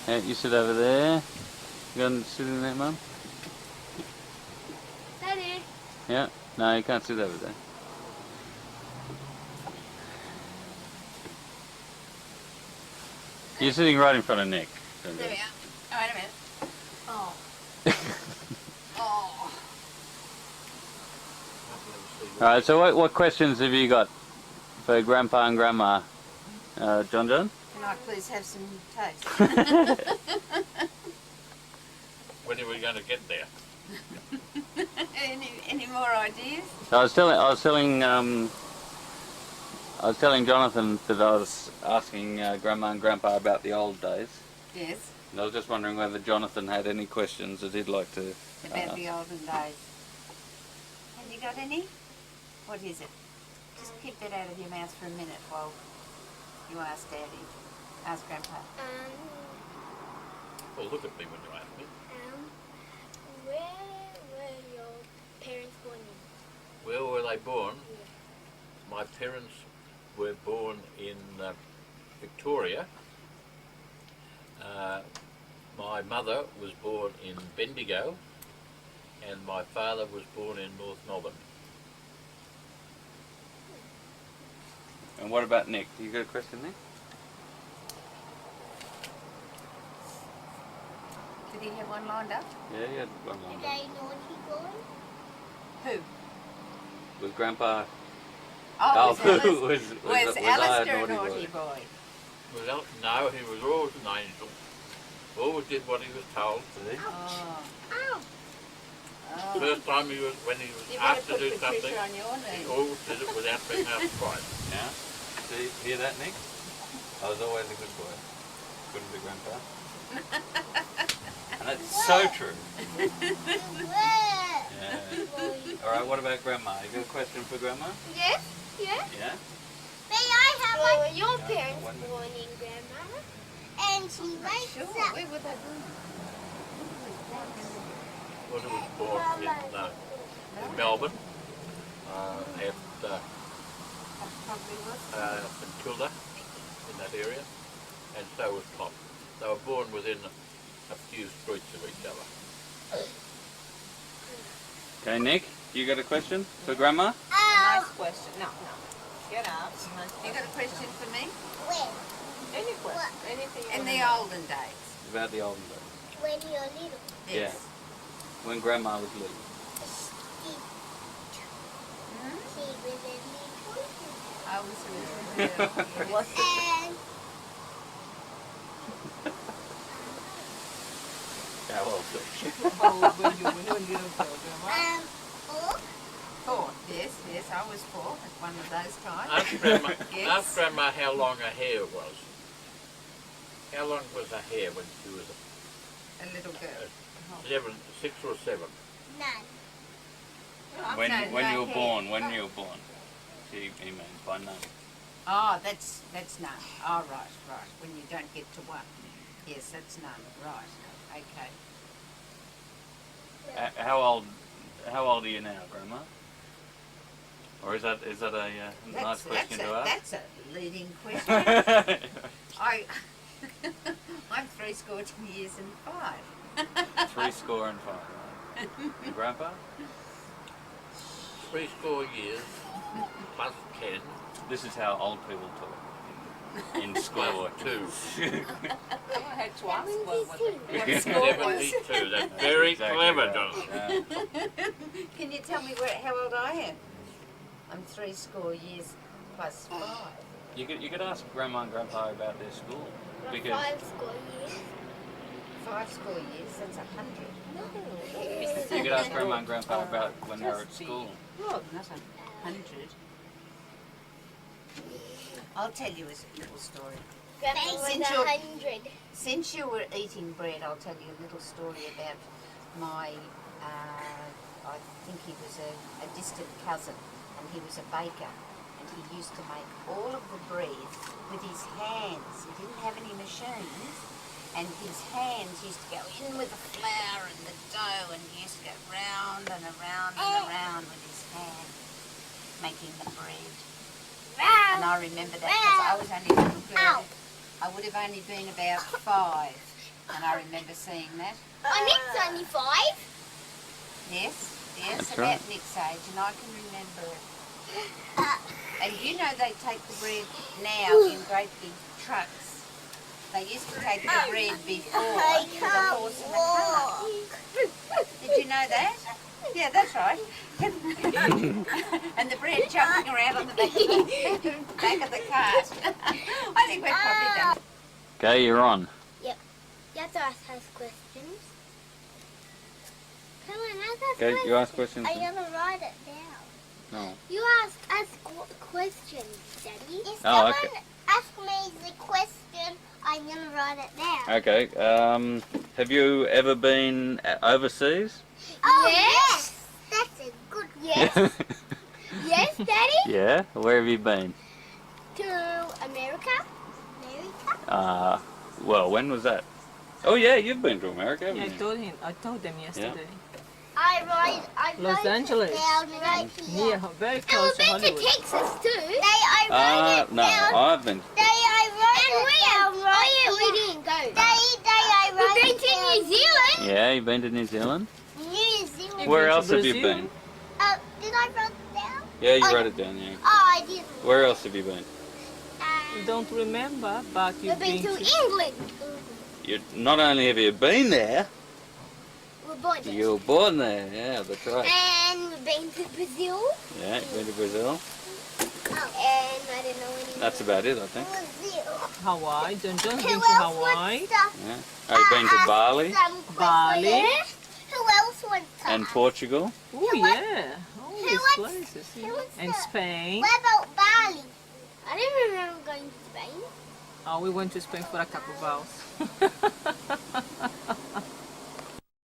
Yeah, you sit over there. You going to sit in there, Mum? Daddy. Yeah. No, you can't sit over there. You're sitting right in front of Nick. There we are. Oh, wait a minute. Oh. Oh. Alright, so what questions have you got for Grandpa and Grandma? John? Can I please have some toast? When are we going to get there? Any more ideas? I was telling Jonathan that I was asking Grandma and Grandpa about the old days. Yes. And I was just wondering whether Jonathan had any questions that he'd like to About the olden days. Have you got any? What is it? Just keep that out of your mouth for a minute while you ask Daddy. Ask Grandpa. Well, look at me when you ask me. Where were your parents born in? Where were they born? Yeah. My parents were born in Victoria. My mother was born in Bendigo, and my father was born in North Melbourne. And what about Nick? Do you got a question, Nick? Did he have one lined up? Yeah, he had one Are on. they naughty boys? Who? Was Grandpa... Oh, was was I a Alistair a naughty naughty boy? boy? Well, no, he was always an angel. Always did what he was told. Oh. Ow! Oh. First time when he was You asked better to put do Patricia something, on your he knee. always did it without being asked twice. Yeah? See, hear that, Nick? I was always a good boy. Couldn't be Grandpa. And that's so true. Where? Yeah. Alright, what about Grandma? You got a question for Grandma? Yes? Yes? Yeah? May I have Were your Yeah, parents one minute. born in Grandma? And she wakes Sure, up. where were they born? Well, he was born in Melbourne, at Probably was. St Kilda, in that area, and so was Tom. They were born within a few streets of each other. Okay, Nick, you got a question for Grandma? Nice question. No. Get up. You got a question for me? When? Any question? Anything you In wanna the know. olden days. About the olden days. When you're little. Yeah. When Grandma was little. She Hmm? was a little. I was a little girl. What's it? And How old was she? How old were you when you were little girl, Grandma? 4. 4. Yes, I was 4 at one of those times. Ask Yes. Grandma how long her hair was. How long was her hair when she was A little girl. 6 or 7? None. When No, you no were hair. born, when you were born. He means by none. Oh, that's none. Oh, right. When you don't get to 1. Yes, that's none. Right. Okay. How old are you now, Grandma? Or is that a nice question to ask? That's a leading question. I'm 70 years and 5. 3 score and 5, right? And Grandpa? 3 score years plus 10. This is how old people talk in school. Or 2. I had to ask what 72. score was. That's very Exactly clever, right. Jonathan. Yeah. Can you tell me how old I am? I'm 70 years plus 5. You could ask Grandma and Grandpa about their school. Because 5 school years? 5 school years, that's 100. you could ask Grandma and Grandpa about when they were at school. Oh, not 100. I'll tell you a little story. Grandma was Since you're- 100. Since you were eating bread, I'll tell you a little story about my, I think he was a distant cousin, and he was a baker, and he used to make all of the bread with his hands. He didn't have any machines, and his hands used to go in with the flour and the dough, and he used to go round and around and around with his hand, making the bread. And I remember that because I was only a little girl. I would have only been about 5 And I remember seeing that. Nick's only 5. Yes, That's about right. Nick's age, and I can remember it. And you know they take the bread now in great big trucks. They used to take the bread before with a horse and a cart. Did you know that? Yeah, that's right. And the bread jumping around on the back of the cart. I think we've probably done it. Okay, you're on. You have to ask us questions. Come on, ask us Okay, you ask questions. I'm gonna write it down. No. You ask us questions, Daddy. If Oh, okay. ask me the question, I'm gonna write it down. Okay. Have you ever been overseas? Oh, yes! That's a good yes. Yes, Daddy? Yeah. Where have you been? To America. America? Well, when was that? Oh yeah, you've been to America, haven't Yeah, you? I told them yesterday. I Los Angeles. down right here. Near, very And close to we've been to Hollywood. Texas too. I wrote it No, down. I've been. I wrote it down right here. We didn't go. I wrote We've been to New Zealand. Yeah, you've been to New Zealand. New Zealand. Where been to else have you Brazil? been? Did I write it down? Yeah, you Oh, wrote it down. Yeah. Oh, I didn't. Where else have you been? You don't remember, but We've you've been been to to... England. You not only have you been there, We're born there. you were born there. Yeah, that's right. And we've been to Brazil. Yeah, you've been to Brazil. And I don't know any That's about it, I think. Brazil. Hawaii. John John's Who been to else Hawaii. wants to Yeah. Have you been to Bali Bali. Who else wants to and ask? Portugal? Oh, yeah. All Who these wants- places. who Yeah. wants And to- Spain. What about Bali? I didn't remember going to Spain. Oh, we went to Spain for a couple of hours.